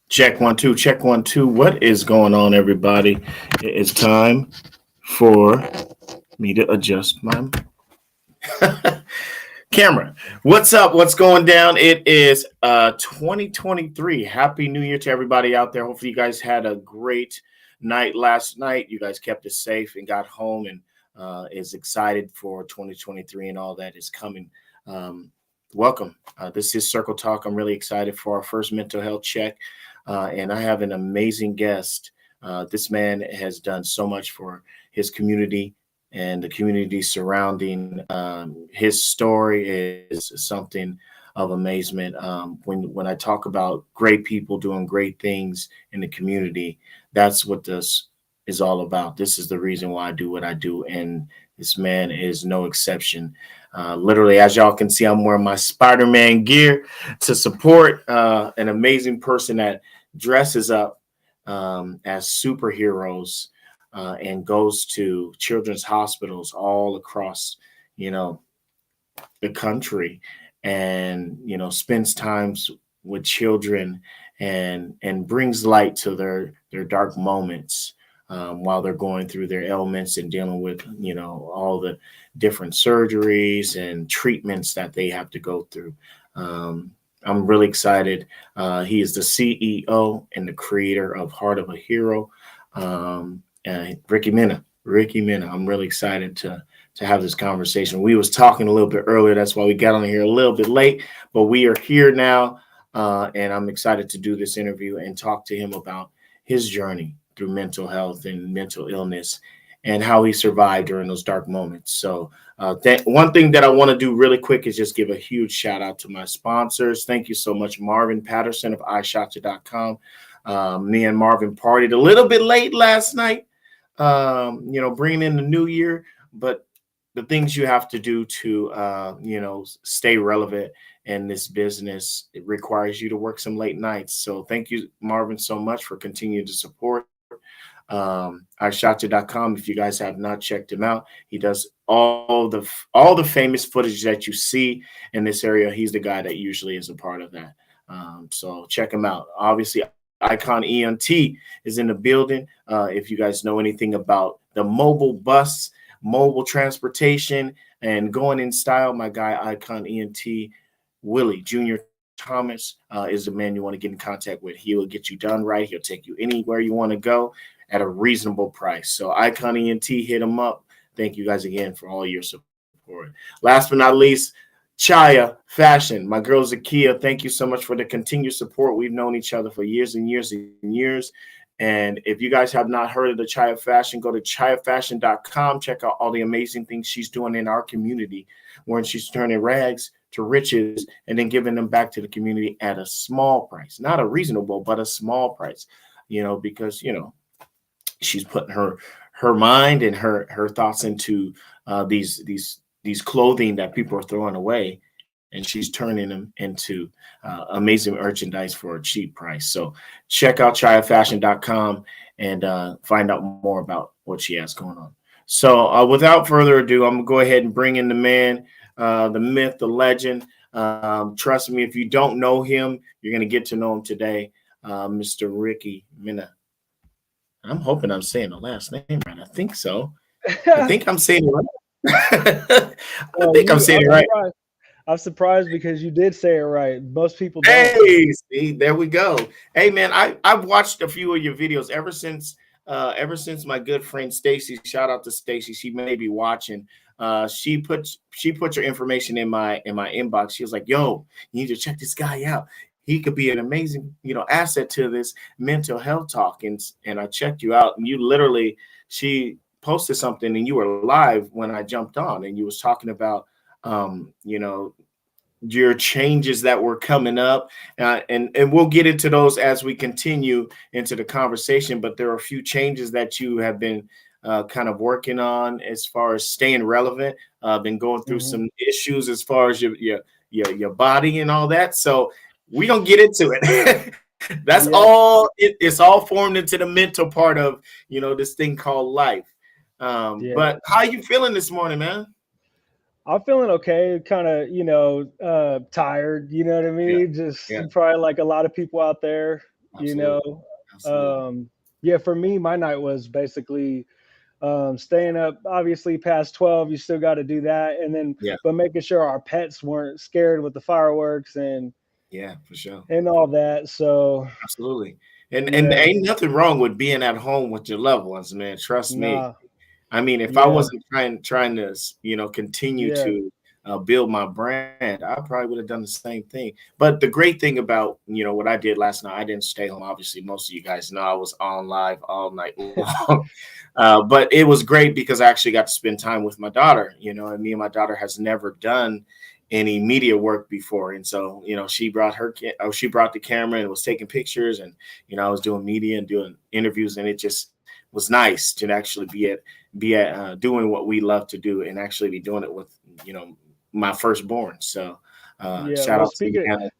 Check one, two, check one, two. What is going on, everybody? It is time for me to adjust my camera. What's up? What's going down? It is 2023. Happy New Year to everybody out there. Hopefully, you guys had a great night last night. You guys kept it safe and got home and is excited for 2023 and all that is coming. Welcome. This is Circle Talk. I'm really excited for our first mental health check. And I have an amazing guest. This man has done so much for his community and the community surrounding. His story is something of amazement. When I talk about great people doing great things in the community, that's what this is all about. This is the reason why I do what I do. And this man is no exception. Literally, as y'all can see, I'm wearing my Spider-Man gear to support an amazing person that dresses up as superheroes and goes to children's hospitals all across, the country, and spends times with children and brings light to their dark moments while they're going through their ailments and dealing with all the different surgeries and treatments that they have to go through. I'm really excited. He is the CEO and the creator of Heart of a Hero, Ricky Mena. Ricky Mena. I'm really excited to have this conversation. We was talking a little bit earlier. That's why we got on here a little bit late, but we are here now, and I'm excited to do this interview and talk to him about his journey through mental health and mental illness and how he survived during those dark moments. So one thing that I want to do really quick is just give a huge shout out to my sponsors. Thank you so much, Marvin Patterson of iShotya.com. Me and Marvin partied a little bit late last night, bringing in the new year, but the things you have to do to, stay relevant in this business, it requires you to work some late nights. So thank you, Marvin, so much for continuing to support iShotya.com. If you guys have not checked him out, he does all the famous footage that you see in this area. He's the guy that usually is a part of that. So check him out. Obviously, Icon ENT is in the building. If you guys know anything about the mobile bus, mobile transportation, and going in style, my guy Icon ENT, Willie Jr. Thomas, is the man you want to get in contact with. He will get you done right. He'll take you anywhere you want to go at a reasonable price. So Icon ENT, hit him up. Thank you guys again for all your support. Last but not least, Chayah Fashion. My girl Zakia, thank you so much for the continued support. We've known each other for years and years and years. And if you guys have not heard of the Chayah Fashion, go to ChayahFashion.com. Check out all the amazing things she's doing in our community, when she's turning rags to riches and then giving them back to the community at a small price. Not a reasonable, but a small price, because, she's putting her mind and her thoughts into these clothing that people are throwing away, and she's turning them into amazing merchandise for a cheap price. So check out ChayahFashion.com and find out more about what she has going on. So without further ado, I'm gonna go ahead and bring in the man, the myth, the legend. Trust me, if you don't know him, you're gonna get to know him today, Mr. Ricky Mena. I'm hoping I'm saying the last name right. I think so. I think I'm saying it right. I'm saying it right. I'm surprised because you did say it right. Most people don't. Hey, see, there we go. Hey, man, I've watched a few of your videos ever since my good friend Stacy. Shout out to Stacy. She may be watching. She put your information in my inbox. She was like, "Yo, you need to check this guy out. He could be an amazing, asset to this mental health talk." And I checked you out, and she posted something, and you were live when I jumped on, and you was talking about, your changes that were coming up, and we'll get into those as we continue into the conversation. But there are a few changes that you have been kind of working on as far as staying relevant. Been going through some issues as far as your body and all that. So we don't get into it. That's all. It's all formed into the mental part of this thing called life. But how you feeling this morning, man? I'm feeling okay, kind of, tired, you know what I Yeah. mean? Just Yeah. probably like a lot of people out there, you Absolutely. know. Absolutely. Um, yeah, for me, my night was basically staying up obviously past 12. You still got to do that. And then, Yeah. but making sure our pets weren't scared with the fireworks Yeah. For sure. and all that. So, Absolutely. And yeah, ain't nothing wrong with being at home with your loved ones, man. Trust me. nah, I mean, if I yeah, wasn't trying to, continue yeah, to build my brand, I probably would have done the same thing. But the great thing about what I did last night, I didn't stay home. Obviously, most of you guys know I was on live all night long. But it was great because I actually got to spend time with my daughter. And me and my daughter has never done any media work before, and so she brought she brought the camera and was taking pictures, and I was doing media and doing interviews, and it just was nice to actually be at doing what we love to do and actually be doing it with my firstborn. So yeah. shout Well, out to Hannah.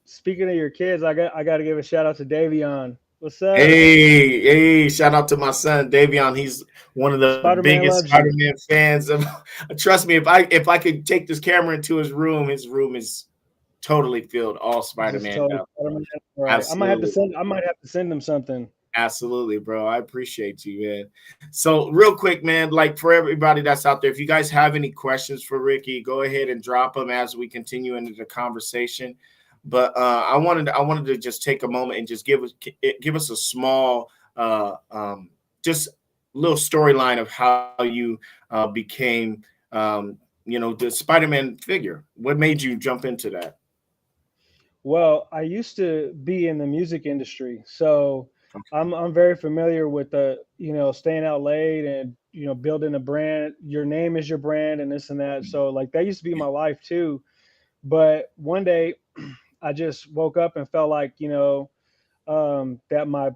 speaking of your kids, I got to give a shout out to Davion. What's up? Hey, shout out to my son Davion. He's one of the Spider Man biggest loves you. Spider-Man fans of trust me, if I could take this camera into his room is totally filled all Just Spider-Man totally now. Spider Man. All right, Absolutely. I might have to send him something. Absolutely, bro. I appreciate you, man. So, real quick, man, like for everybody that's out there, if you guys have any questions for Ricky, go ahead and drop them as we continue into the conversation. But I wanted to just take a moment and just give us a small, just little storyline of how you became, the Spider-Man figure. What made you jump into that? Well, I used to be in the music industry, so I'm very familiar with the staying out late and building a brand. Your name is your brand, and this and that. So like that used to be my life too. But one day, I just woke up and felt like that my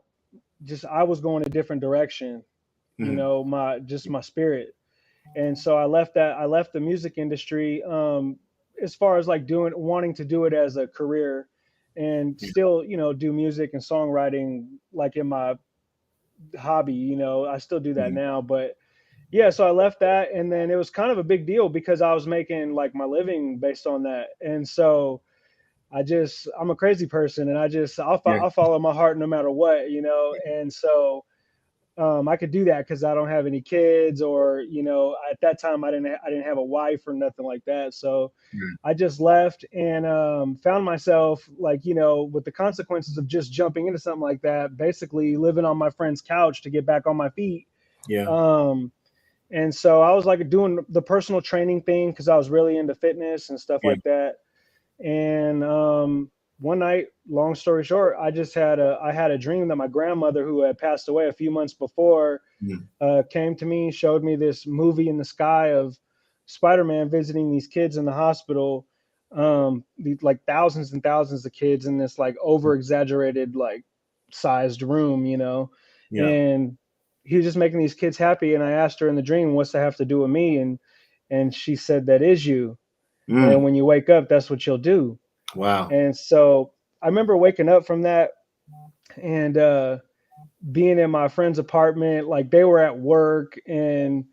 just I was going a different direction. Mhm. My spirit. And so I left the music industry, as far as like doing wanting to do it as a career, and Yeah, still do music and songwriting like in my hobby. I still do that mhm. now, but yeah, so I left that, and then it was kind of a big deal because I was making like my living based on that. And so I'm a crazy person, and Yeah, I'll follow my heart no matter what. And so I could do that because I don't have any kids, or at that time I didn't have a wife or nothing like that. So yeah, I just left and found myself like with the consequences of just jumping into something like that, basically living on my friend's couch to get back on my feet. yeah, Um, and so I was like doing the personal training thing because I was really into fitness and stuff yeah, like that. And one night, long story short, I had a dream that my grandmother, who had passed away a few months before, mhm, came to me, showed me this movie in the sky of Spider-Man visiting these kids in the hospital, like thousands and thousands of kids in this like over exaggerated like sized room, yeah. and he was just making these kids happy. And I asked her in the dream, "What's that have to do with me?" And she said, "That is you. And Mm, when you wake up, that's what you'll do." wow. And so I remember waking up from that and being in my friend's apartment, like they were at work, and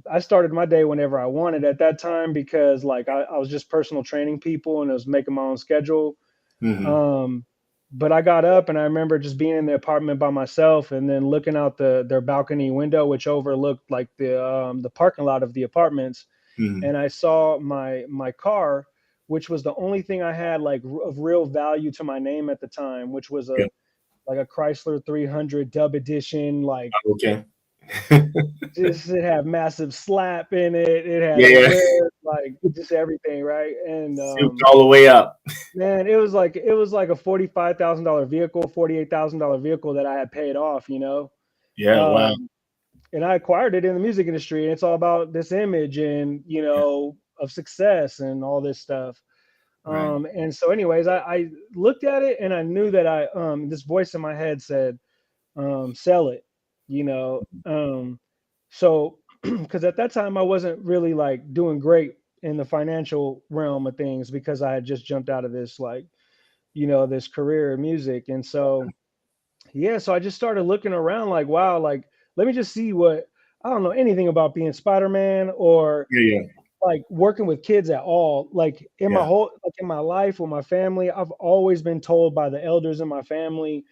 I started my day whenever I wanted at that time because like I was just personal training people and I was making my own schedule. Mhm, Um, but I got up and I remember just being in the apartment by myself and then looking out their balcony window, which overlooked like the parking lot of the apartments, mhm, and I saw my car, which was the only thing I had like of real value to my name at the time, which was yeah, a Chrysler 300 Dub Edition. Like okay. just it had massive slap in it. It had Yeah, a yeah. hood, like just everything, right? And Souped all the way up. man, it was like a $45,000 vehicle, $48,000 vehicle that I had paid off. Yeah, wow. Um, and I acquired it in the music industry. And it's all about this image and Yeah, of success and all this stuff. right. And so, anyways, I looked at it and I knew that this voice in my head said, sell it, you know. So, because at that time I wasn't really like doing great in the financial realm of things because I had just jumped out of this like this career in music. And so yeah, so I just started looking around like, wow, like let me just see what I don't know anything about being Spider-Man or Yeah, yeah, like working with kids at all. Like in my yeah. whole like in my life with my family, I've always been told by the elders in my family,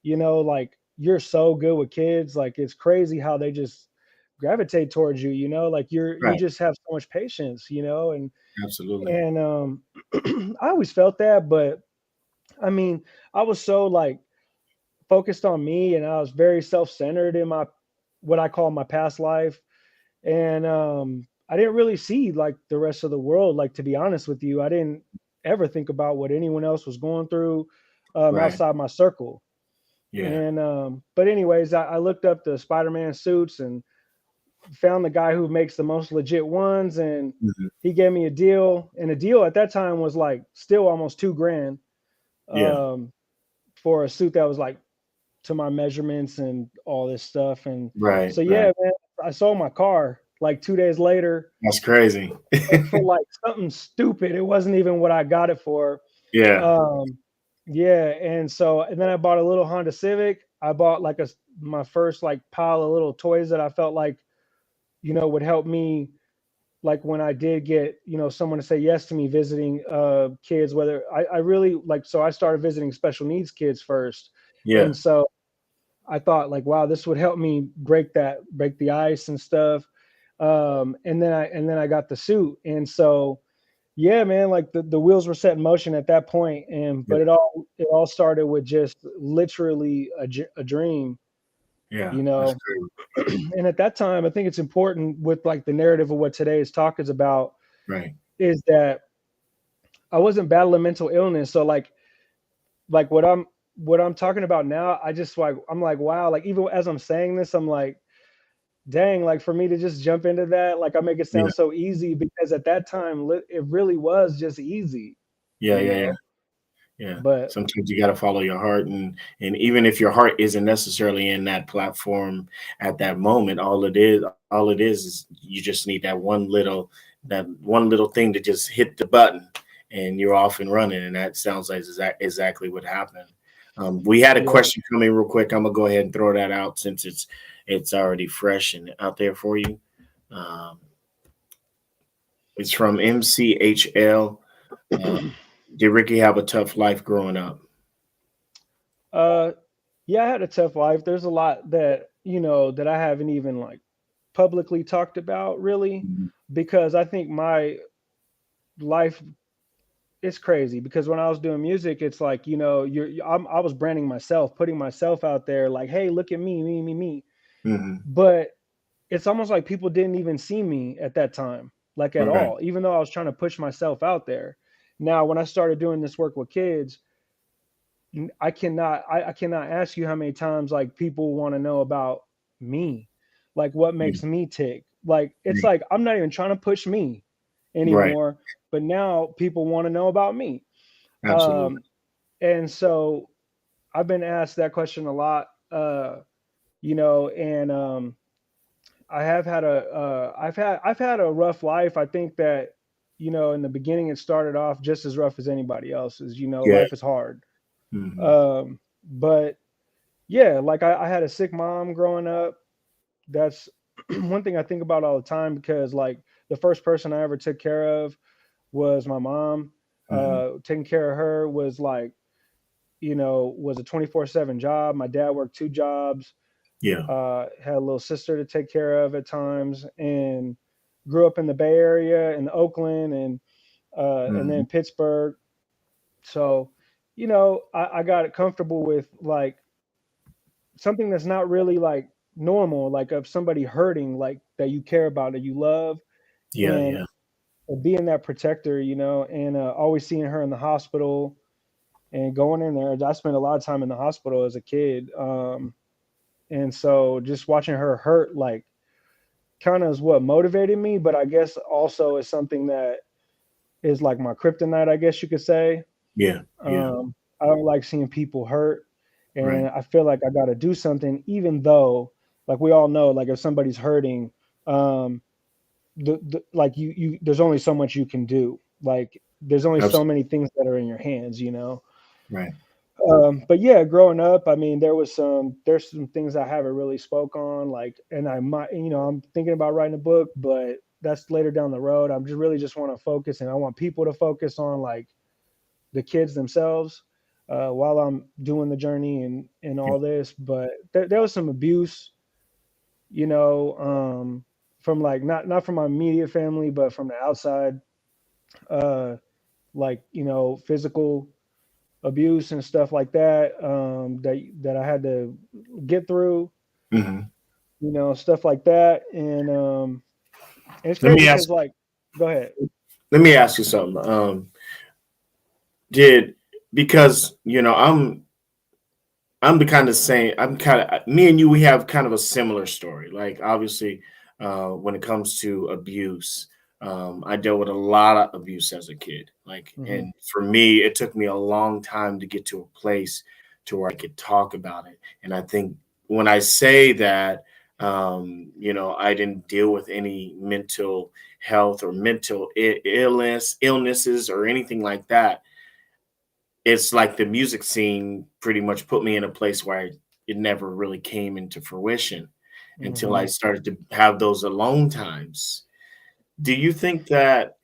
like you're so good with kids. Like it's crazy how they just gravitate towards you, like you Right. just have so much patience, Absolutely. and I always felt that, but I mean, I was so like focused on me and I was very self-centered in my what I call my past life. And I didn't really see like the rest of the world. Like to be honest with you, I didn't ever think about what anyone else was going through Right. outside my circle. Yeah. And but anyways, I looked up the Spider-Man suits and found the guy who makes the most legit ones, and Mhm. he gave me a deal. And the deal at that time was like still almost 2 grand Yeah. um, for a suit that was like to my measurements and all this stuff. And Right. so Right. yeah, man, I sold my car like 2 days later That's crazy. for like something stupid. It wasn't even what I got it for. Yeah. Um, yeah, and then I bought a little Honda Civic. I bought like my first like pile of little toys that I felt like would help me like when I did get someone to say yes to me visiting kids. Whether I really like, so I started visiting special needs kids first, Yeah. and so I thought like, wow, this would help me break the ice and stuff. And then I got the suit, and so yeah, man, like the wheels were set in motion at that point, and Yeah. but it all started with just literally a dream, Yeah. you That's know. crazy. And at that time, I think it's important with like the narrative of what today's talk is about Right. is that I wasn't battling mental illness, so like what I'm talking about now, I just like I'm like wow, like even as I'm saying this, I'm like dang, like for me to just jump into that, like I make it Yeah. sound so easy because at that time it really was just easy, Yeah. you Yeah. Yeah. know. Yeah. But Sometimes you got to follow your heart, and even if your heart isn't necessarily in that platform at that moment, all it is you just need that one little thing to just hit the button, and you're off and running. And that sounds like exactly what happened. We had a yeah, question coming real quick. I'm gonna go ahead and throw that out since it's already fresh and out there for you. Um, it's from MCHL. Uh, did Ricky have a tough life growing up? uh, yeah, I had a tough life. There's a lot that that I haven't even like publicly talked about really, Mhm. because I think my life is crazy. Because when I was doing music, it's like I was branding myself, putting myself out there, like, hey, look at me, me, me, me. Mhm. But it's almost like people didn't even see me at that time, like at Right. all, even though I was trying to push myself out there. Now, when I started doing this work with kids, I cannot ask you how many times like people want to know about me, like what Yeah. makes me tick. Like it's Right. like I'm not even trying to push me Right. anymore, but now people want to know about me. Absolutely. Um, and so I've been asked that question a lot, and I have had I've had a rough life. I think that in the beginning it started off just as rough as anybody else's. Yeah. Life is hard. Mhm. But yeah, like I had a sick mom growing up. That's one thing I think about all the time because like the first person I ever took care of was my mom. Mhm. Taking care of her was like was a 24/7 job. My dad worked 2 jobs. Yeah. Had a little sister to take care of at times, and grew up in the Bay Area in Oakland and then Mhm. Pittsburgh. So, I got it comfortable with like something that's not really like normal, like of somebody hurting, like that you care about, that you love, Yeah, and yeah. being that protector, and always seeing her in the hospital and going in there. I spent a lot of time in the hospital as a kid. And so just watching her hurt, like, kind of is what motivated me, but I guess also is something that is like my kryptonite, I guess you could say. Yeah, yeah. I don't like seeing people hurt, and Right. I feel like I got to do something, even though, like we all know, like if somebody's hurting, um, like there's only so much you can do. Like there's only so Absolutely. many things that are in your hands. Right. But yeah, growing up, I mean, there's some things I haven't really spoke on, like, and I might, I'm thinking about writing a book, but that's later down the road. I'm just really just want to focus, and I want people to focus on like the kids themselves while I'm doing the journey and Yeah. all this. But there was some abuse, you know, from like not from my immediate family, but from the outside, uh, like physical abuse and stuff like that, that I had to get through, Hmm. stuff like that. And it's Let crazy me ask. because, like, go ahead. Let me ask you something. Did because I'm the kind of same. I'm kind of me and you. We have kind of a similar story. Like obviously, when it comes to abuse, I dealt with a lot of abuse as a kid. Like, Hmm. and for me, it took me a long time to get to a place to where I could talk about it. And I think when I say that, I didn't deal with any mental health or mental illnesses, or anything like that. It's like the music scene pretty much put me in a place where it never really came into fruition until I Hmm. started to have those alone times. Do you think that,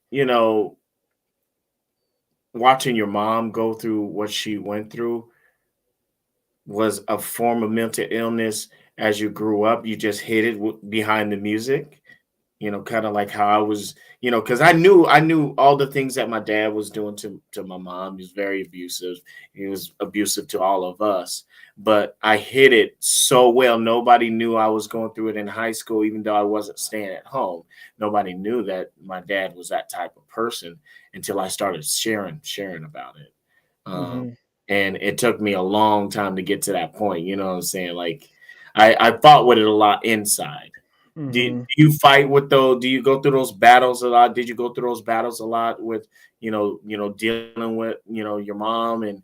watching your mom go through what she went through was a form of mental illness as you grew up? You just hid it behind the music? Kind of like how I was, because I knew all the things that my dad was doing to my mom. He was very abusive. He was abusive to all of us. But I hid it so well. Nobody knew I was going through it in high school, even though I wasn't staying at home. Nobody knew that my dad was that type of person until I started sharing about it. Um, Hmm. and it took me a long time to get to that point. You know what I'm saying? Like I fought with it a lot inside. Do Hmm. you fight with those? Do you go through those battles a lot? Did you go through those battles a lot with, dealing with, your mom and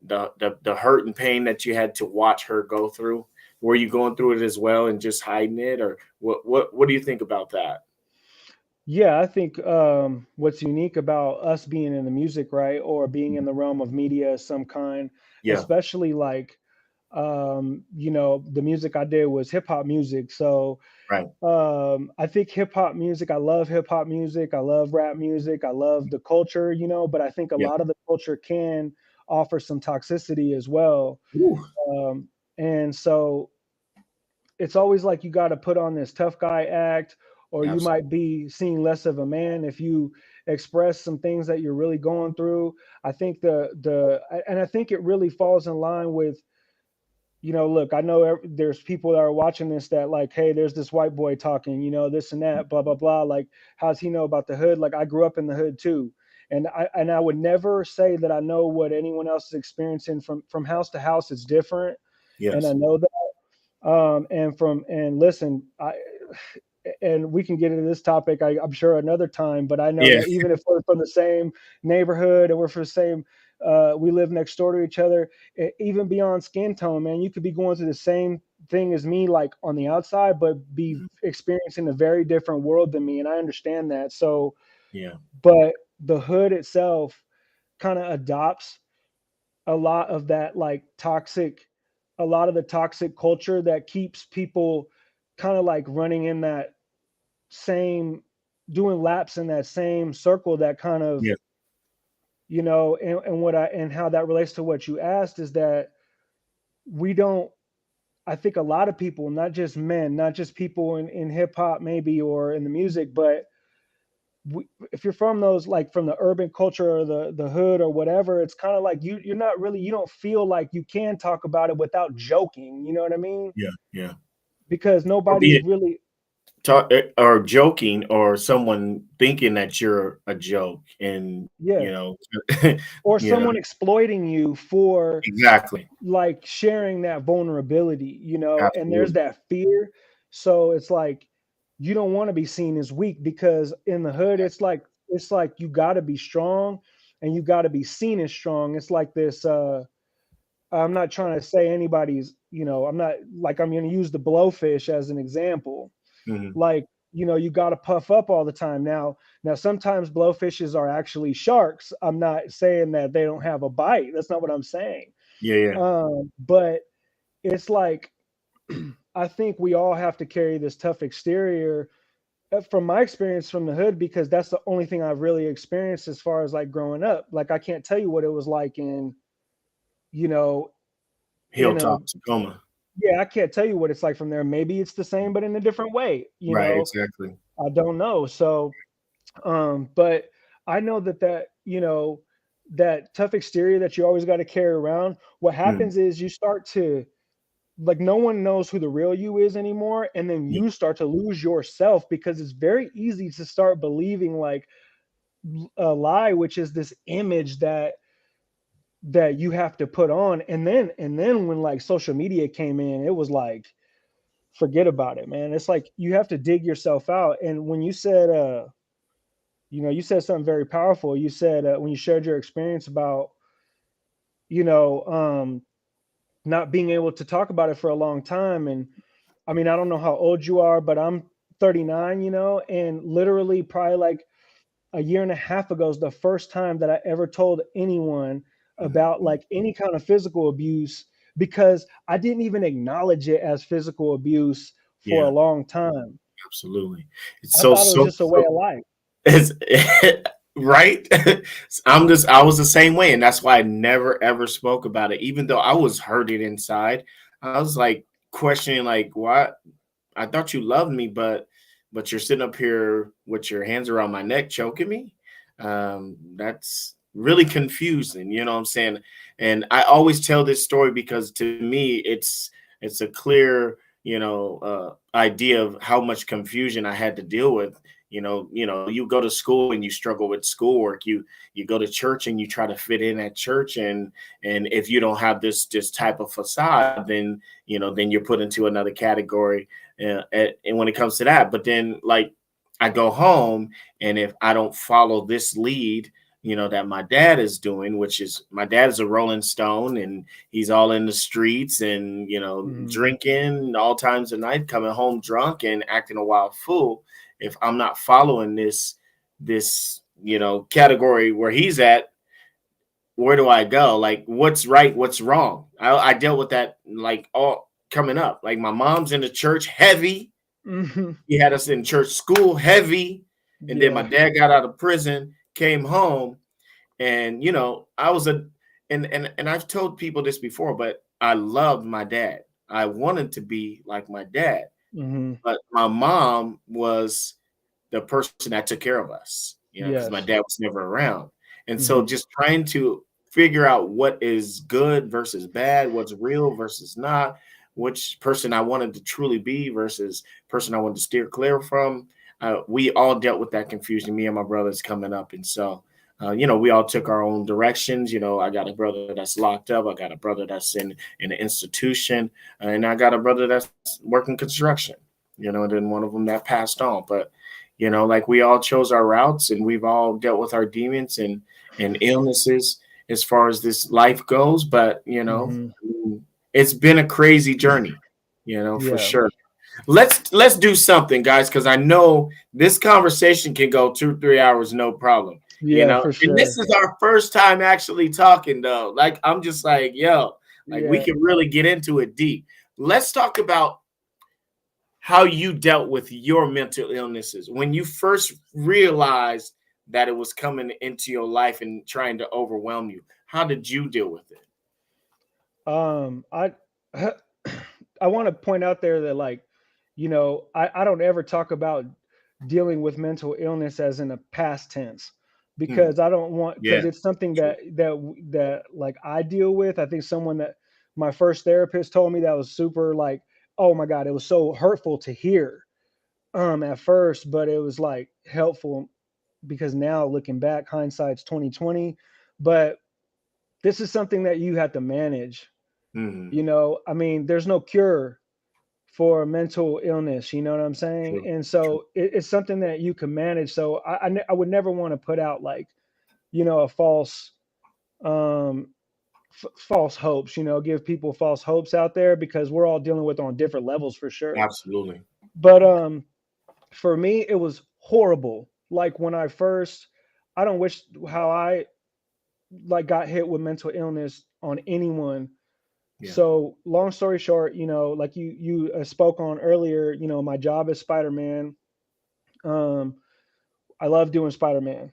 the hurt and pain that you had to watch her go through? Were you going through it as well and just hiding it, or what do you think about that? Yeah, I think what's unique about us being in the music, right, or being in the realm of media of some kind, Yeah, especially like, the music I did was hip hop music. So right. I think hip hop music, I love hip hop music, I love rap music, I love the culture, but I think a Yeah. lot of the culture can offer some toxicity as well. Ooh, Um, and so it's always like you got to put on this tough guy act, or you absolutely. might be seen less of a man if you express some things that you're really going through. I think and I think it really falls in line with, look, I know there's people that are watching this that, like, hey, there's this white boy talking, this and that, blah blah blah. Like, how's he know about the hood? Like, I grew up in the hood too, and I would never say that I know what anyone else is experiencing. From house to house, it's different, and I Yes. know that. And listen, and we can get into this topic, I'm sure, another time. But I know Yeah. that even if we're from the same neighborhood and we're from the same, we live next door to each other, even beyond skin tone, man, you could be going through the same thing as me, like on the outside, but be Mhm. experiencing a very different world than me, and I understand that. So, Yeah. but the hood itself kind of adopts a lot of that, like, toxic, a lot of the toxic culture that keeps people kind of like running in that same, doing laps in that same circle, that kind of, Yeah. and how that relates to what you asked is that we don't, I think a lot of people, not just men, not just people in hip hop maybe, or in the music, but if you're from those, like from the urban culture or the hood or whatever, it's kind of like you're not really, you don't feel like you can talk about it without joking, you know what I mean? Yeah. Yeah. Because Or nobody's be really, or joking, or someone thinking that you're a joke, and yeah, or you know someone exploiting you for, exactly. like, sharing that vulnerability, and there's Absolutely. that fear. So it's like you don't want to be seen as weak, because in the hood it's like you got to be strong, and you got to be seen as strong. It's like this, I'm not trying to say anybody's, I'm not, like, I'm going to use the blowfish as an example. Mhm. Like, you got to puff up all the time. Now sometimes blowfishes are actually sharks. I'm not saying that they don't have a bite. That's not what I'm saying. Yeah, yeah. But it's like I think we all have to carry this tough exterior from my experience from the hood, because that's the only thing I've really experienced as far as like growing up. Like I can't tell you what it was like in, you know, in a Hilltop, Tacoma. yeah, I can't tell you what it's like from there. Maybe it's the same, but in a different way. Right, exactly. I don't know. So, but I know that tough exterior that you always got to carry around. What Mm, happens is you start to like no one knows who the real you is anymore, and then yeah, you start to lose yourself because it's very easy to start believing like a lie, which is this image that you have to put on. And then when like social media came in, it was like forget about it, man. It's like you have to dig yourself out. And when you said you said something very powerful. You said when you shared your experience about you know not being able to talk about it for a long time. And I mean, I don't know how old you are, but I'm 39, and literally probably like a year and a half ago is the first time that I ever told anyone about mhm, like any kind of physical abuse, because I didn't even acknowledge it as physical abuse for a yeah, long time. absolutely. It's I so thought it was so just a way so of life. it's right. I was the same way, and that's why I never ever spoke about it, even though I was hurting inside. I was like questioning, like, why I thought you loved me, but you're sitting up here with your hands around my neck, choking me. That's really confusing. You know what I'm saying? And I always tell this story because to me, it's a clear, idea of how much confusion I had to deal with. You go to school and you struggle with schoolwork. You go to church and you try to fit in at church, and if you don't have this type of facade, then you're put into another category, and when it comes to that. But then, like, I go home, and if I don't follow this lead, that my dad is doing, which is my dad is a Rolling Stone, and he's all in the streets and Hmm. drinking all times of night, coming home drunk and acting a wild fool. If I'm not following this category where he's at, where do I go? Like, what's right, what's wrong? I dealt with that like all coming up. Like, my mom's in the church heavy. Hmm. He had us in church school heavy, and then my Yeah. dad got out of prison, came home, and I was a and I've told people this before, but I loved my dad. I wanted to be like my dad, Hmm. but my mom was the person that took care of us, because my Yes. dad was never around. And so Hmm. just trying to figure out what is good versus bad, what's real versus not, which person I wanted to truly be versus person I wanted to steer clear from. We all dealt with that confusion, me and my brothers coming up. And so, we all took our own directions. I got a brother that's locked up. I got a brother that's in an institution, and I got a brother that's working construction. And then one of them that passed on. But like, we all chose our routes, and we've all dealt with our demons and illnesses as far as this life goes. But Hmm. it's been a crazy journey, for Yeah. sure. Let's do something, guys, because I know this conversation can go 2-3 hours, no problem. Yeah, for And this sure. is our first time actually talking, though. Like, I'm just like, yo, like, we Yeah. can really get into it deep. Let's talk about how you dealt with your mental illnesses when you first realized that it was coming into your life and trying to overwhelm you. How did you deal with it? I I want to point out there that like, I don't ever talk about dealing with mental illness as in a past tense, Hmm. because I don't want because Yeah, it's something true. that like I deal with. I think someone that my first therapist told me that was super like, oh my God, it was so hurtful to hear at first, but it was like helpful because now looking back, hindsight's 2020. But this is something that you have to manage. Hmm. I mean, there's no cure for mental illness. You know what I'm saying? True. And True. so it's something that you can manage. So I would never want to put out like, a um, false hopes. Give people false hopes out there, because we're all dealing with it on different levels for sure. Absolutely. But for me, it was horrible. Like when I first, I don't wish how I like got hit with mental illness on anyone. Yeah. So long story short, like you spoke on earlier, my job is Spider-Man. Um, I love doing Spider-Man.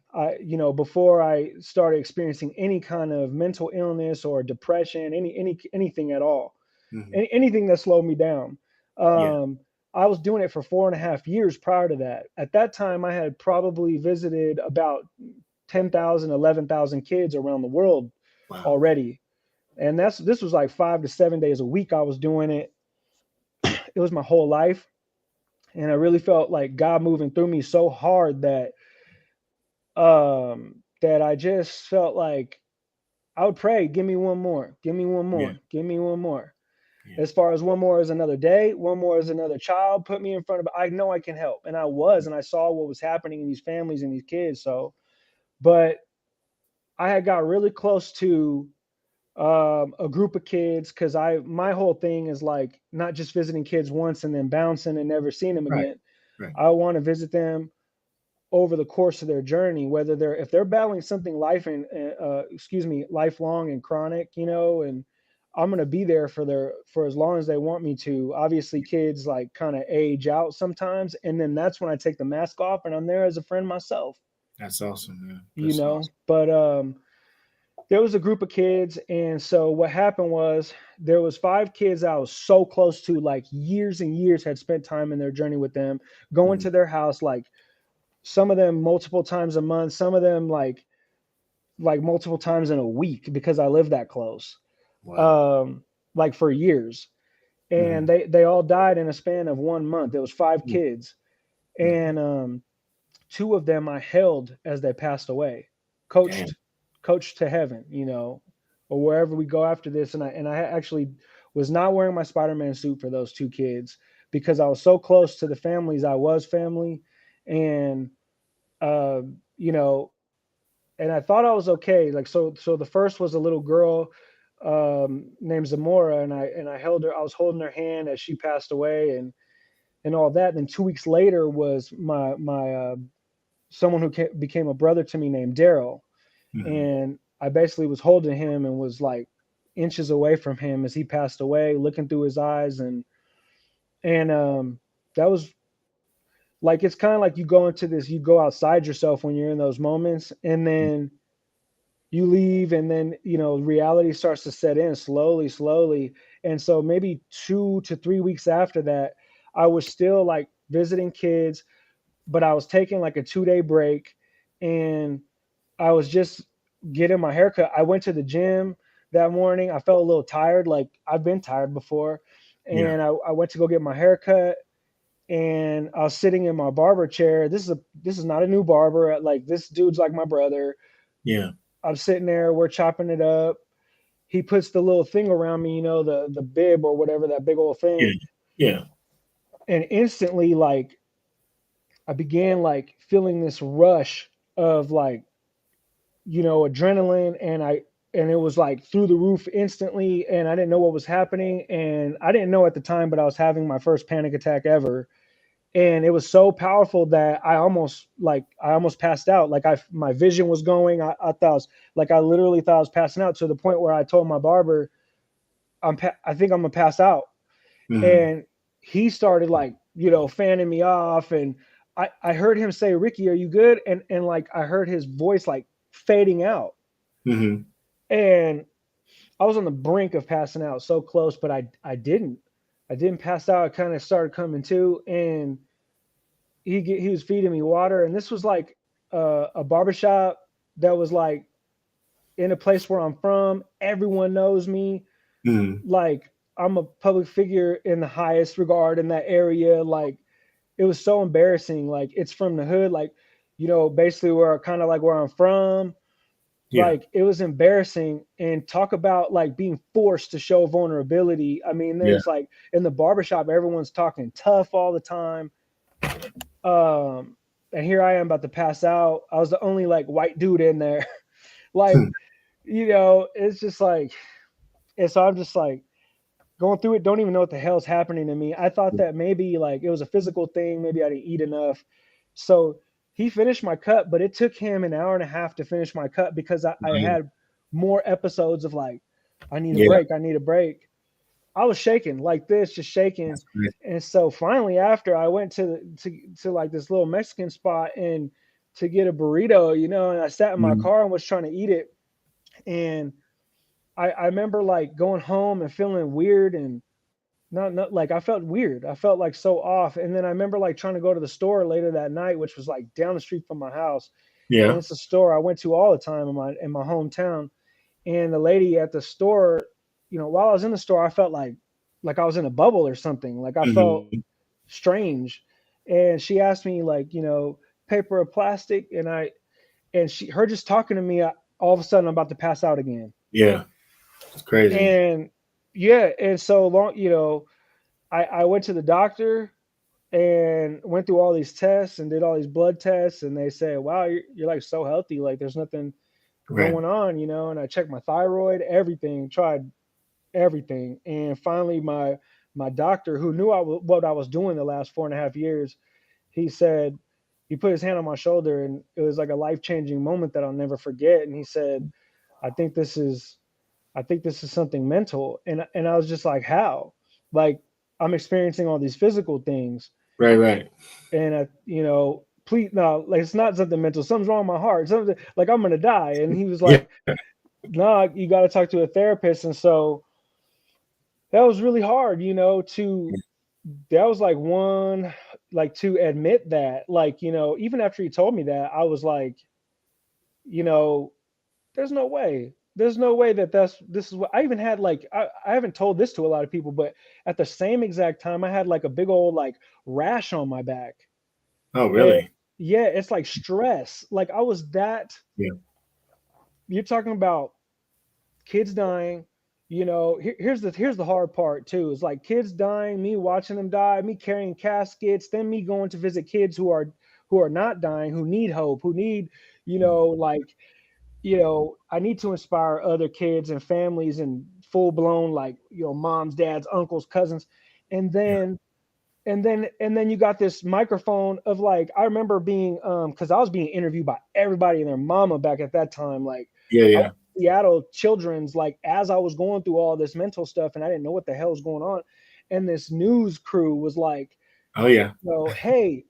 Before I started experiencing any kind of mental illness or depression, anything at all, Hmm. anything that slowed me down. Yeah. Um, I was doing it for 4.5 years prior to that. At that time, I had probably visited about 10,000, 11,000 kids around the world Wow. already. And this was like 5 to 7 days a week I was doing it. It was my whole life. And I really felt like God moving through me so hard that I just felt like I would pray, give me one more, give me one Yeah. more, give me one more. Yeah. As far as one more is another day, one more is another child, put me in front of, I know I can help. And I was, and I saw what was happening in these families and these kids. So, but I had got really close to a group of kids because my whole thing is like not just visiting kids once and then bouncing and never seeing them Right. again. Right. I want to visit them over the course of their journey, whether if they're battling something lifelong and chronic, and I'm gonna be there for as long as they want me to. Obviously, kids like kind of age out sometimes, and then that's when I take the mask off and I'm there as a friend myself, That's awesome, man. That's awesome. But there was a group of kids, and so what happened was there was 5 kids I was so close to, like years and years had spent time in their journey with them, going Mhm. to their house like some of them multiple times a month, some of them like multiple times in a week because I live that close. Wow. Um, like for years. And Hmm. they all died in a span of 1 month. There was 5 kids. Yeah. And 2 of them I held as they passed away, Damn. coached coached to heaven, or wherever we go after this. And I actually was not wearing my Spider-Man suit for those 2 kids because I was so close to the families. I was family. And uh, you know, and I thought I was okay. Like so the first was a little girl named Zamora, and I held her. I was holding her hand as she passed away, and all that. And then 2 weeks later was my someone who became a brother to me named Daryl, Hmm. and I basically was holding him and was like inches away from him as he passed away, looking through his eyes, and that was like it's kind of like you go outside yourself when you're in those moments, and then you leave, and then reality starts to set in slowly, slowly. And so maybe 2 to 3 weeks after that, I was still like visiting kids, but I was taking like a 2 day break, and I was just getting my haircut. I went to the gym that morning. I felt a little tired, like I've been tired before. Yeah. And I went to go get my haircut, and I was sitting in my barber chair. This is not a new barber. Like this dude's like my brother. Yeah. I'm sitting there, we're chopping it up. He puts the little thing around me, the bib or whatever, that big old Yeah. thing. Yeah. And instantly, like, I began like feeling this rush of like, adrenaline, and it was like through the roof instantly, and I didn't know what was happening, and I didn't know at the time, but I was having my first panic attack ever. And it was so powerful that I almost passed out. Like my vision was going. I thought I was like I literally thought I was passing out, to the point where I told my barber, I think I'm gonna pass out. Hmm. And he started like fanning me off, and I heard him say, "Ricky, are you good?" And like I heard his voice like fading out, Hmm. and I was on the brink of passing out, so close, but I didn't pass out. I kind of started coming to, and he was feeding me water, and this was like a barbershop that was like in a place where I'm from. Everyone knows me. Hmm. Like I'm a public figure in the highest regard in that area. Like it was so embarrassing. Like it's from the hood. Like basically where kind of like where I'm from. Yeah. Like it was embarrassing, and talk about like being forced to show vulnerability. I mean, Yeah. there's like in the barbershop, everyone's talking tough all the time. Um, and here I am about to pass out. I was the only like white dude in there. Like, it's just like, and so I'm just like going through it, don't even know what the hell's happening to me. I thought that maybe like it was a physical thing, maybe I didn't eat enough. So he finished my cut, but it took him an hour and a half to finish my cut because I Yeah. had more episodes of like, I need a Yeah. break, I need a break. I was shaking like this, just shaking. That's great. And so finally, after I went to like this little Mexican spot and to get a burrito, and I sat in my Mhm. car and was trying to eat it. And I remember like going home and feeling weird and not like I felt weird. I felt like so off. And then I remember like trying to go to the store later that night, which was like down the street from my house. And Yeah. it's a store I went to all the time in my hometown. And the lady at the store, while I was in the store, I felt like I was in a bubble or something. Like I felt Mhm. strange. And she asked me like, paper or plastic, and her just talking to me, all of a sudden I'm about to pass out again. Yeah. It's crazy. And yeah, and so long, I went to the doctor and went through all these tests and did all these blood tests, and they said, "Wow, you're like so healthy, like there's nothing Right. going on," And I checked my thyroid, everything, tried everything, and finally my doctor, who knew what I was doing the last 4.5 years, he said, he put his hand on my shoulder, and it was like a life changing moment that I'll never forget. And he said, "I think this is I think this is something mental," and I was just like, "How?" Like I'm experiencing all these physical things, Right. Right. and please no, like it's not something mental. Something's wrong with my heart. Something like I'm gonna die. And he was Yeah. like, "Nah, you got to talk to a therapist." And so that was really hard, to that was like one, like to admit that, like even after he told me that, I was like, you know, there's no way. There's no way that this is what I even had. Like, I haven't told this to a lot of people, but at the same exact time, I had like a big old like rash on my back. Oh, And really? yeah, it's like stress. Like I was that. Yeah. You're talking about kids dying. Here's the hard part too. Is like kids dying, me watching them die, me carrying caskets, then me going to visit kids who are not dying, who need hope, who need, like I need to inspire other kids and families and full blown like moms, dads, uncles, cousins, and Yeah. then you got this microphone of like I remember being because I was being interviewed by everybody and their mama back at that time. Like Yeah. I was Yeah. in Seattle Children's like as I was going through all this mental stuff and I didn't know what the hell was going on, and this news crew was like, Oh, yeah. hey,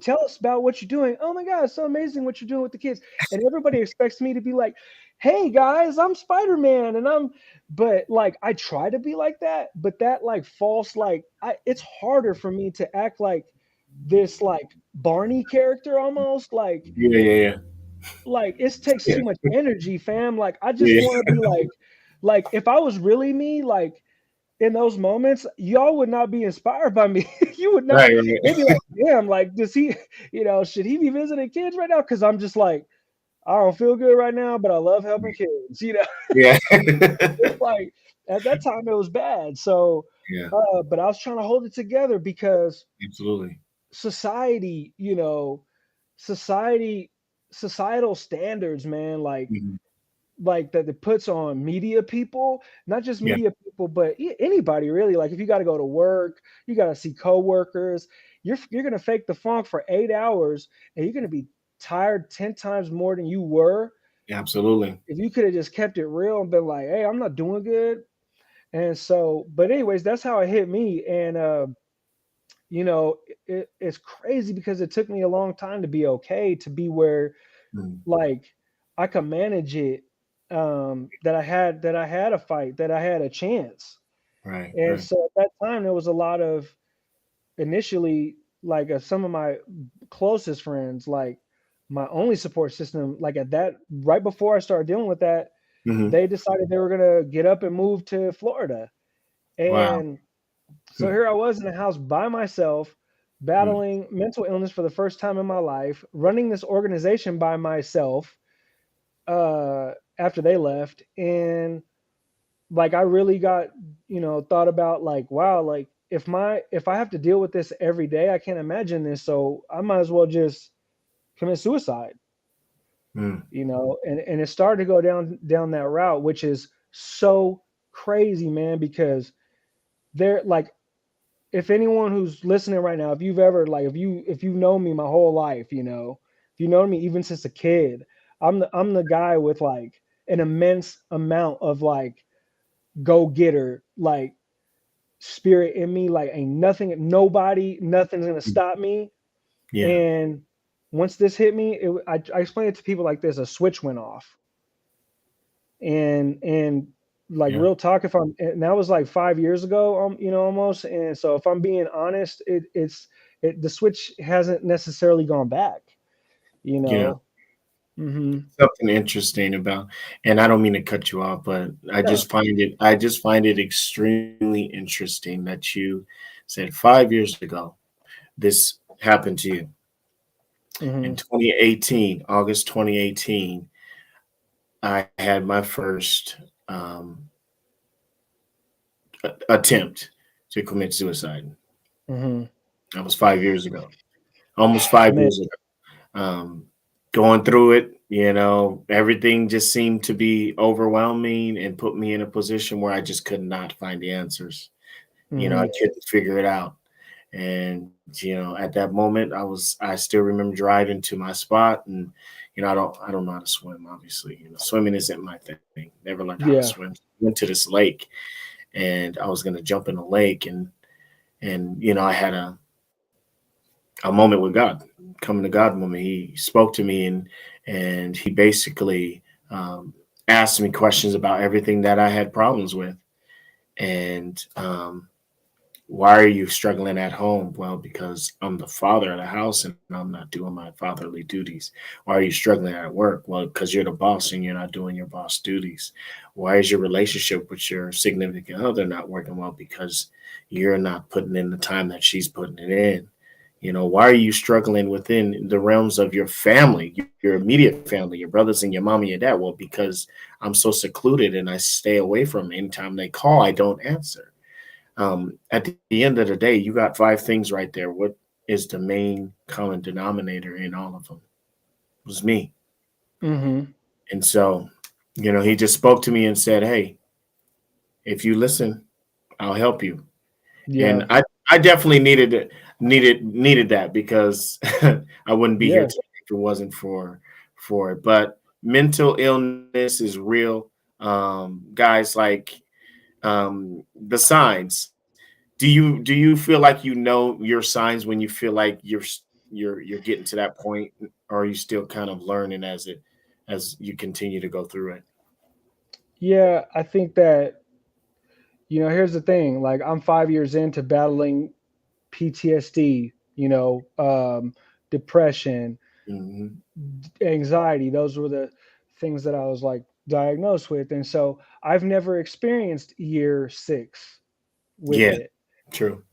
tell us about what you're doing. Oh my God, it's so amazing what you're doing with the kids. And everybody expects me to be like, hey guys, I'm Spider-Man. But like, I try to be like that, but that like false, like, it's harder for me to act like this, like Barney character almost Yeah. Yeah. like it takes Yeah. too much energy, fam. Like, I just Yeah. want to be like, if I was really me, like, in those moments, y'all would not be inspired by me. You would not. Right. They'd be Right. like, "Damn, like, does he, should he be visiting kids right now?" Because I'm just like, I don't feel good right now, but I love helping kids. Yeah. It's like at that time it was bad. So, Yeah. but I was trying to hold it together because Absolutely. society, society, societal standards, man, Mhm. like that it puts on media people, not just Yeah. media people, but anybody really. Like if you got to go to work, you got to see coworkers, you're gonna fake the funk for 8 hours, and you're gonna be tired 10 times more than you were Absolutely. if you could have just kept it real and been like, "Hey, I'm not doing good." And so, but anyways, that's how it hit me, and you know, it's crazy because it took me a long time to be okay, to be where Mhm. like I could manage it. That I had a fight, that I had a chance. Right. And Right. so at that time there was a lot of initially like some of my closest friends, like my only support system, like at that right before I started dealing with that, Hmm. they decided they were gonna get up and move to Florida. Wow. And so Hmm. here I was in a house by myself, Hmm. battling mental illness for the first time in my life, running this organization by myself after they left. And like I really got, thought about like, wow, like if I have to deal with this every day, I can't imagine this. So I might as well just commit suicide, Hmm. and it started to go down that route, which is so crazy, man, because they're like, if anyone who's listening right now, if you've ever like if you know me my whole life, if you know me even since a kid, I'm the guy with like an immense amount of like go getter, like spirit in me. Like ain't nothing, nobody, nothing's gonna stop me. Yeah. And once this hit me, I explain it to people like this: a switch went off, and like Yeah. real talk. If I'm, and that was like 5 years ago, almost. And so if I'm being honest, the switch hasn't necessarily gone back, you Yeah. know. Hmm. Something interesting about, and I don't mean to cut you off, but No. I just find it extremely interesting that you said 5 years ago this happened to you. In Hmm. 2018, August 2018, I had my first attempt to commit suicide. Hmm. That was 5 years ago, almost 5 years ago. Um, Going through it, everything just seemed to be overwhelming and put me in a position where I just could not find the answers. I Hmm. couldn't figure it out. And, at that moment I still remember driving to my spot, and, I don't know how to swim, obviously. Swimming isn't my thing. Never learned how to Yeah. swim. Went to this lake, and I was gonna jump in the lake, and I had a moment with God, coming to God moment. He spoke to me, and he basically asked me questions about everything that I had problems with. And why are you struggling at home? Well, because I'm the father of the house and I'm not doing my fatherly duties. Why are you struggling at work? Well, because you're the boss and you're not doing your boss duties. Why is your relationship with your significant other not working well? Because you're not putting in the time that she's putting it in. Why are you struggling within the realms of your family, your immediate family, your brothers and your mom and your dad? Well, because I'm so secluded and I stay away from them. Anytime they call, I don't answer. At the end of the day, you got five things right there. What is the main common denominator in all of them? It was me. Hmm. And so, he just spoke to me and said, "Hey, if you listen, I'll help you." Yeah. And I definitely needed that, because I wouldn't be here Yeah. today if it wasn't for it. But mental illness is real, guys. Like, the signs. Do you feel like your signs when you feel like you're getting to that point, or are you still kind of learning as you continue to go through it? Yeah. I think that, here's the thing. Like I'm 5 years into battling PTSD, depression, Hmm. anxiety. Those were the things that I was like diagnosed with. And so I've never experienced year 6 with Yeah, it, true.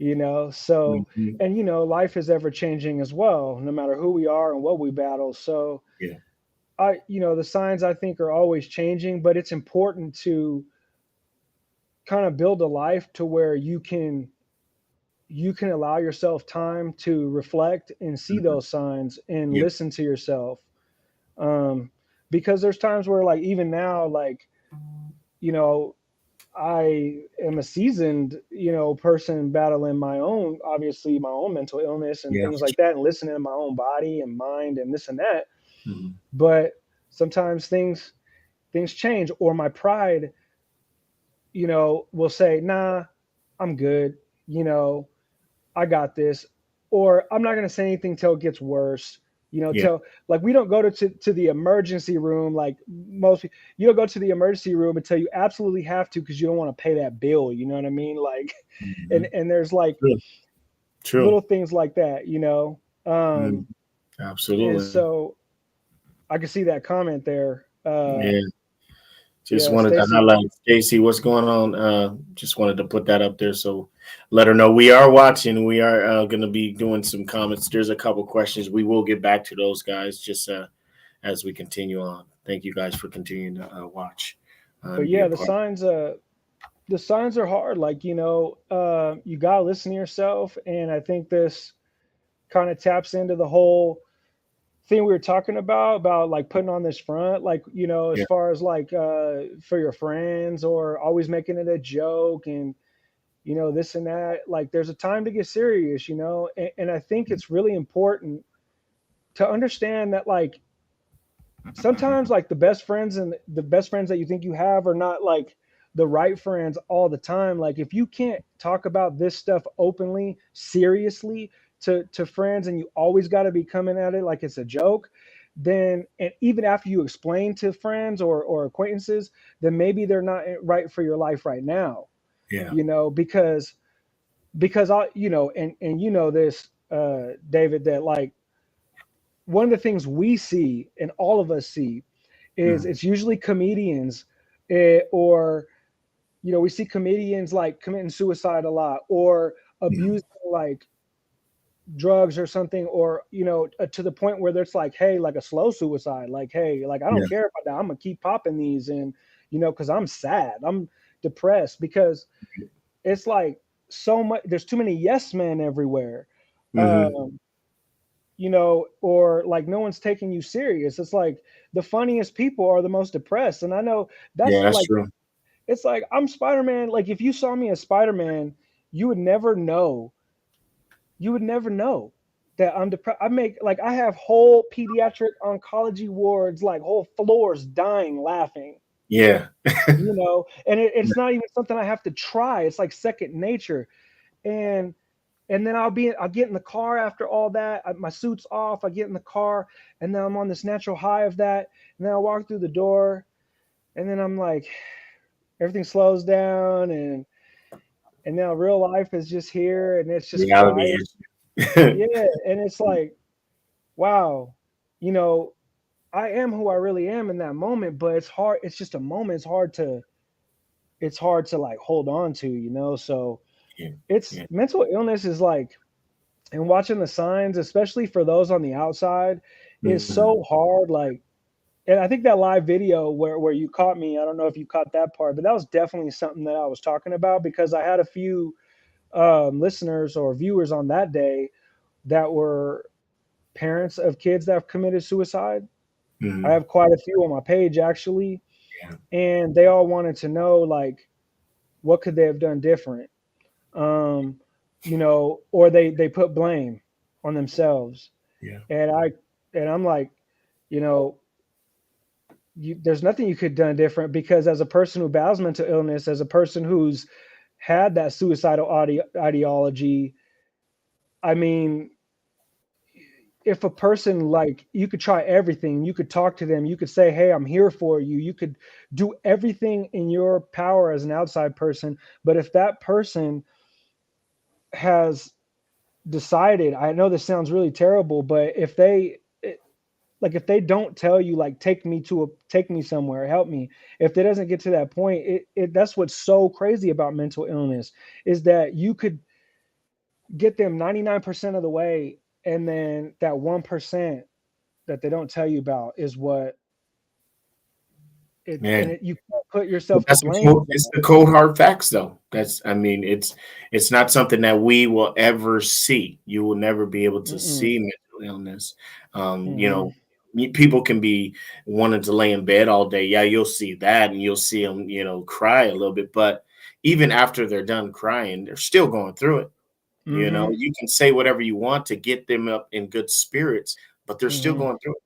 So, Hmm. and life is ever changing as well, no matter who we are and what we battle. So Yeah, the signs I think are always changing, but it's important to kind of build a life to where you can allow yourself time to reflect and see hmm, those signs and yeah, listen to yourself. um because there's times where like even now, like, you know I am a seasoned, person battling my own, obviously my own mental illness and yeah. things like that, and listening to my own body and mind and this and that. Hmm. But sometimes things change, or my pride, will say, nah, I'm good, you know, I got this, or I'm not gonna say anything till it gets worse. Yeah. Till like we don't go to the emergency room like most people. You don't go to the emergency room until you absolutely have to because you don't want to pay that bill. You know what I mean? Like, and Hmm. and there's like True. True. little things like that. Mhm. And Absolutely. so I can see that comment there. Yeah. Just Yeah, wanted to Stacy. highlight Stacy. What's going on? Just wanted to put that up there, so let her know we are watching. We are going to be doing some comments. There's a couple questions. We will get back to those guys just as we continue on. Thank you guys for continuing to watch But and be yeah, a the part. signs. The signs are hard. Like you gotta listen to yourself, and I think this kind of taps into the whole thing we were talking about like putting on this front, like as Yeah. far as like for your friends, or always making it a joke, and this and that. Like there's a time to get serious, and I think it's really important to understand that, like, sometimes like the best friends that you think you have are not like the right friends all the time. Like if you can't talk about this stuff openly, seriously to friends, and you always got to be coming at it like it's a joke, then, and even after you explain to friends or acquaintances, then maybe they're not right for your life right now, Yeah. because I, and you know this, David, that like one of the things we see and all of us see is Mhm. it's usually comedians, or we see comedians like committing suicide a lot, or Yeah. abusing like drugs or something, or to the point where there's like, hey, like a slow suicide, like, hey, like I Yeah. don't care about that, I'm gonna keep popping these, and because I'm sad, I'm depressed, because it's like so much, there's too many yes men everywhere. Hmm. um or like no one's taking you serious. It's like the funniest people are the most depressed. And I know Yeah, that's that's like, true. it's like I'm Spider-Man. Like if you saw me as Spider-Man, you would never know. You would never know that I'm depressed. I have whole pediatric oncology wards, like whole floors dying laughing. Yeah. And it's not even something I have to try. It's like second nature. And then I'll get in the car after all that. My suit's off. I get in the car, and then I'm on this natural high of that. And then I walk through the door, and then I'm like, everything slows down, and now real life is just here, and it's just Reality quiet. is. Yeah, and it's like, wow, you know, I am who I really am in that moment, but it's hard. It's just a moment. It's hard to like hold on to. So Yeah. it's Yeah. mental illness is like, and watching the signs, especially for those on the outside, is Mhm. so hard. Like, and I think that live video where you caught me, I don't know if you caught that part, but that was definitely something that I was talking about, because I had a few listeners or viewers on that day that were parents of kids that have committed suicide. I Mhm. have quite a few on my page actually, Yeah. and they all wanted to know like what could they have done different, um, or they put blame on themselves. Yeah. And I'm like, you know, there's nothing you could have done different, because as a person who battles mental illness, as a person who's had that suicidal ideology, I mean, if a person, like, you could try everything, you could talk to them, you could say, hey, I'm here for you, you could do everything in your power as an outside person, but if that person has decided, I know this sounds really terrible, but if they don't tell you like take me somewhere, help me, if it doesn't get to that point, that's what's so crazy about mental illness, is that you could get them 99% of the way, and then that 1% that they don't tell you about is what Yeah. you can't put But yourself to that's the blame cold, for it's that. the cold hard facts though. I mean, it's not something that we will ever see. You will never be able to Mm-mm. see mental illness. Mm-hmm. People can be wanting to lay in bed all day. Yeah, you'll see that, and you'll see them, cry a little bit. But even after they're done crying, they're still going through it. Mm-hmm. You can say whatever you want to get them up in good spirits, but they're still Mm-hmm. going through it.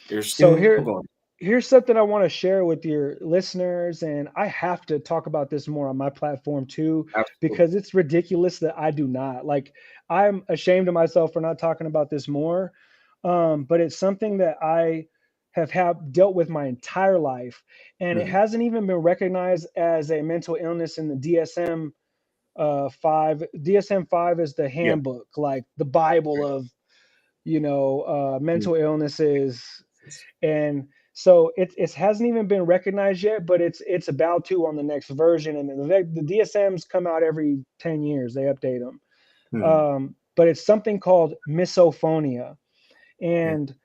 They're So still going. here's something I want to share with your listeners, and I have to talk about this more on my platform too, Absolutely. because it's ridiculous that I do not. Like, I'm ashamed of myself for not talking about this more. But it's something that I have dealt with my entire life, and it Mhm. hasn't even been recognized as a mental illness in the DSM five. DSM-5 is the Yeah. handbook, like the Bible of Mhm. mental illnesses. And so it hasn't even been recognized yet, but it's about to on the next version. And the DSMs come out every 10 years, they update them. Mhm. But it's something called misophonia. Yeah. And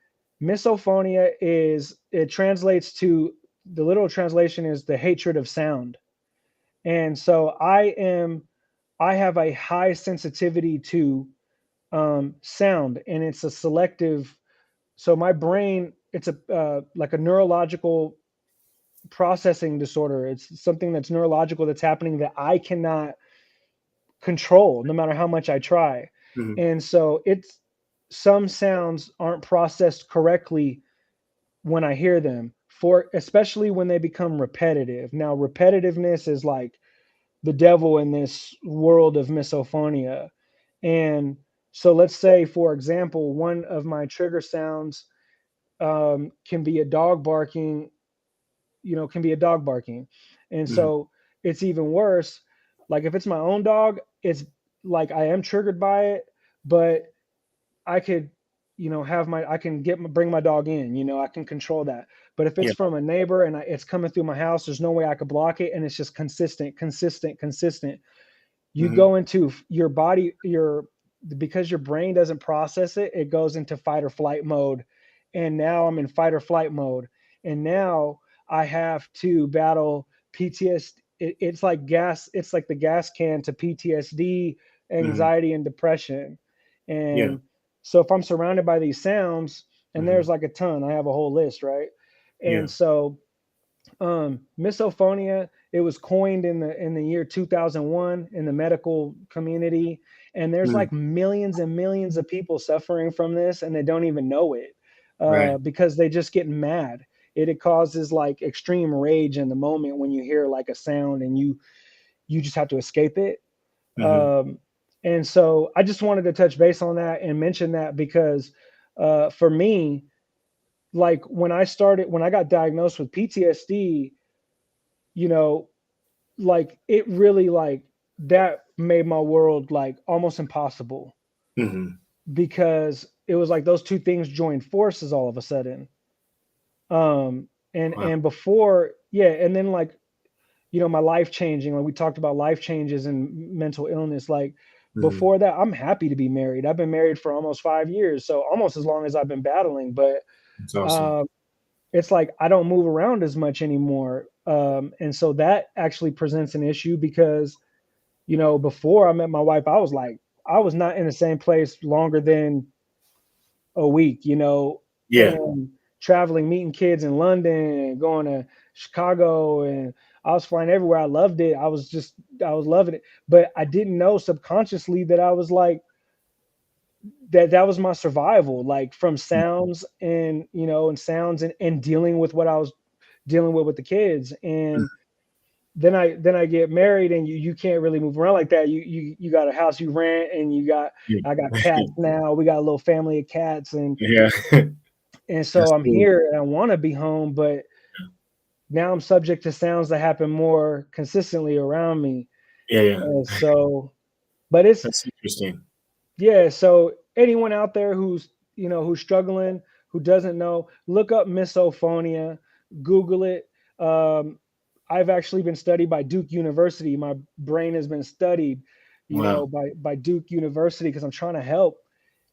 misophonia is, it translates to, the literal translation is the hatred of sound. And so I have a high sensitivity to sound, and it's a selective. So my brain, it's a like a neurological processing disorder. It's something that's neurological that's happening that I cannot control no matter how much I try. Mhm. And so it's, some sounds aren't processed correctly when I hear them, for especially when they become repetitive. Now, repetitiveness is like the devil in this world of misophonia. And so let's say, for example, one of my trigger sounds can be a dog barking, can be a dog barking. And Mhm. so it's even worse. Like if it's my own dog, it's like I am triggered by it, but I could, I can bring my dog in, I can control that. But if it's Yeah. from a neighbor and it's coming through my house, there's no way I could block it. And it's just consistent, consistent, consistent. You Mhm. go into your body, because your brain doesn't process it, it goes into fight or flight mode. And now I'm in fight or flight mode. And now I have to battle PTSD. It's like it's like the gas can to PTSD, Mhm. anxiety, and depression. Yeah. And so if I'm surrounded by these sounds, and Mhm. there's like a ton, I have a whole list, right? Yeah. And so misophonia, it was coined in the year 2001 in the medical community, and there's Mhm. like millions and millions of people suffering from this and they don't even know it, Right. because they just get mad. It causes like extreme rage in the moment when you hear like a sound, and you just have to escape it. Mhm. um, and so I just wanted to touch base on that and mention that because for me, like when I got diagnosed with PTSD, you know, like it really like that made my world like almost impossible, Mhm. because it was like those two things joined forces all of a sudden. And Wow. before, yeah, and then like, my life changing, like we talked about life changes and mental illness, like Mhm. before that, I'm happy to be married. I've been married for almost 5 years, so almost as long as I've been battling. But It's awesome. um it's like I don't move around as much anymore. And so that actually presents an issue because, before I met my wife, I was not in the same place longer than a week, Yeah. and traveling, meeting kids in London and going to Chicago, and I was flying everywhere. I loved it. I was loving it. But I didn't know subconsciously that I was like, that was my survival, like from sounds and, and dealing with what I was dealing with the kids. And then I get married, and you can't really move around like that. You got a house you rent, and Yeah. I got cats now. We got a little family of cats, and Yeah. so That's I'm cool. here and I want to be home, but now I'm subject to sounds that happen more consistently around me. Yeah. Yeah. And so, but it's, That's interesting. yeah, so anyone out there who's struggling, who doesn't know, look up misophonia, Google it. Um, I've actually been studied by Duke University. My brain has been studied, Wow. by Duke University, because I'm trying to help.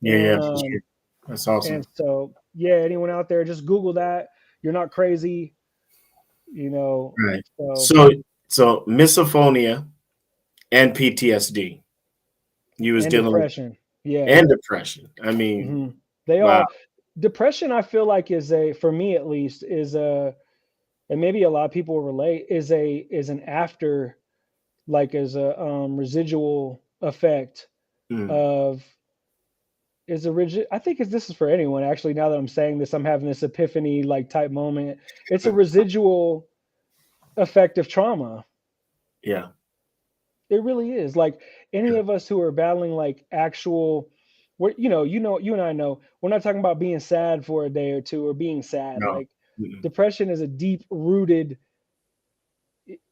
Yeah. And Yeah. For sure. That's awesome. so yeah, anyone out there, just Google that. You're not crazy, you know. Right. So So misophonia and PTSD. You was and dealing with depression, yeah. and depression. I mean, Hmm. They wow. all Depression, I feel like, is a for me at least, is a, and maybe a lot of people relate, is an after, like as a residual effect Mm. of, is a rigid. I think this is for anyone actually. Now that I'm saying this, I'm having this epiphany like type moment. It's a residual effect of trauma. Yeah. It really is. Like any Yeah. of us who are battling like actual, we're, you and I know, we're not talking about being sad for a day or two or being sad. No. Like Mm-mm. depression is a deep rooted,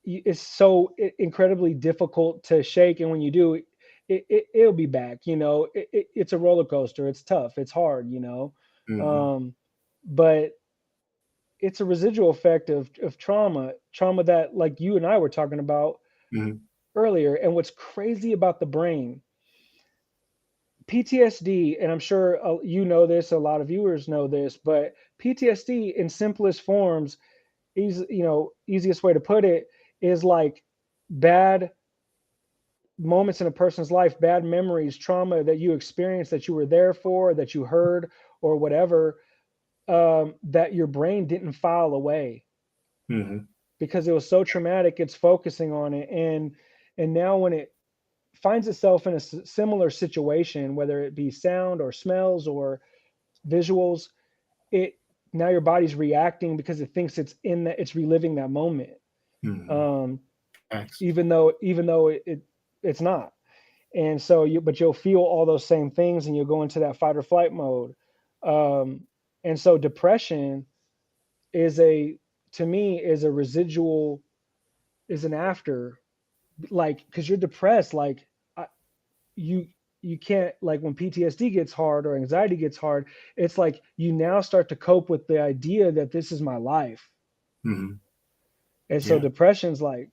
it's so incredibly difficult to shake. And when you do, it'll be back, it's a roller coaster. It's tough. It's hard, Mm-mm. um, but it's a residual effect of trauma that like you and I were talking about Mhm. earlier. And what's crazy about the brain, PTSD, and I'm sure you know this, a lot of viewers know this, but PTSD in simplest forms, easiest way to put it is like bad moments in a person's life, bad memories, trauma that you experienced, that you were there for, that you heard, or whatever, that your brain didn't file away Mhm. because it was so traumatic. It's focusing on it, and now when it finds itself in a similar situation, whether it be sound or smells or visuals, it now your body's reacting because it thinks it's reliving that moment. Mhm. Um, Facts. even though it's not. And so but you'll feel all those same things and you'll go into that fight or flight mode. Um, and so depression is to me is a residual, is an after, like, because you're depressed, like, I, you you can't, like, when PTSD gets hard or anxiety gets hard, it's like you now start to cope with the idea that this is my life. Mhm. And so Yeah. depression's like,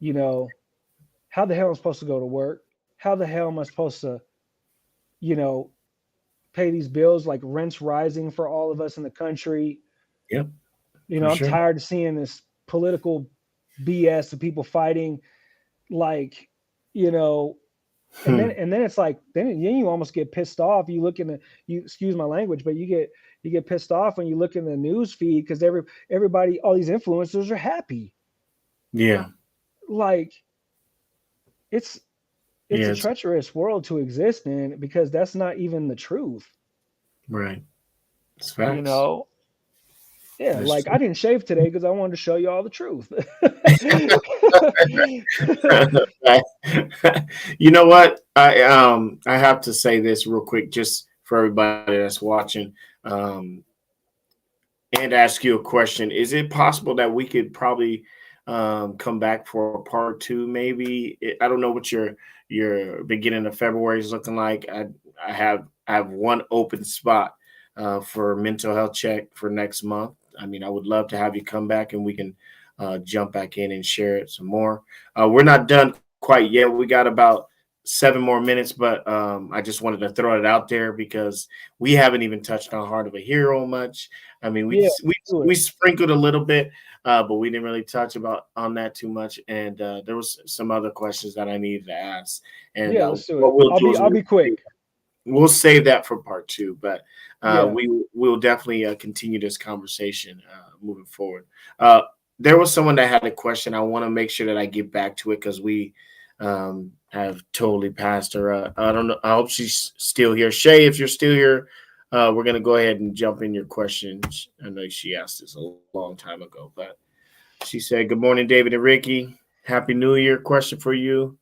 you know, how the hell am I supposed to go to work? How the hell am I supposed to, you know, pay these bills? Like, rent's rising for all of us in the country. Yep. For I'm sure. tired of seeing this political BS of people fighting, like, you know, Hmm. and then it's like, then you almost get pissed off. You look in the, you excuse my language, but you get pissed off when you look in the news feed because everybody, all these influencers are happy. Yeah. Like, it's it's a Yeah. It's treacherous world to exist in because that's not even the truth. right. It's You facts. know, yeah, That's like, true. I didn't shave today because I wanted to show you all the truth. You know what? I have to say this real quick, just for everybody that's watching, um, and ask you a question. Is it possible that we could probably come back for a part two? Maybe I don't know what your beginning of February is looking like. I have one open spot for mental health check for next month. I mean, I would love to have you come back and we can jump back in and share it some more. We're not done quite yet. We got about 7 more minutes, but I just wanted to throw it out there because we haven't even touched on Heart of a Hero much. I mean, Yeah, do we it. sprinkled a little bit, but we didn't really touch about on that too much. And there was some other questions that I needed to ask. And Yeah, let's do it. what we'll I'll do be is I'll be quick. we'll save that for part two. But Yeah. we will definitely continue this conversation moving forward. Uh, there was someone that had a question. I want to make sure that I get back to it because we have totally passed her. I don't know. I hope she's still here. Shay, if you're still here, we're gonna go ahead and jump in your questions. I know she asked this a long time ago, but she said, "Good morning, David and Ricky. Happy New Year. Question for you.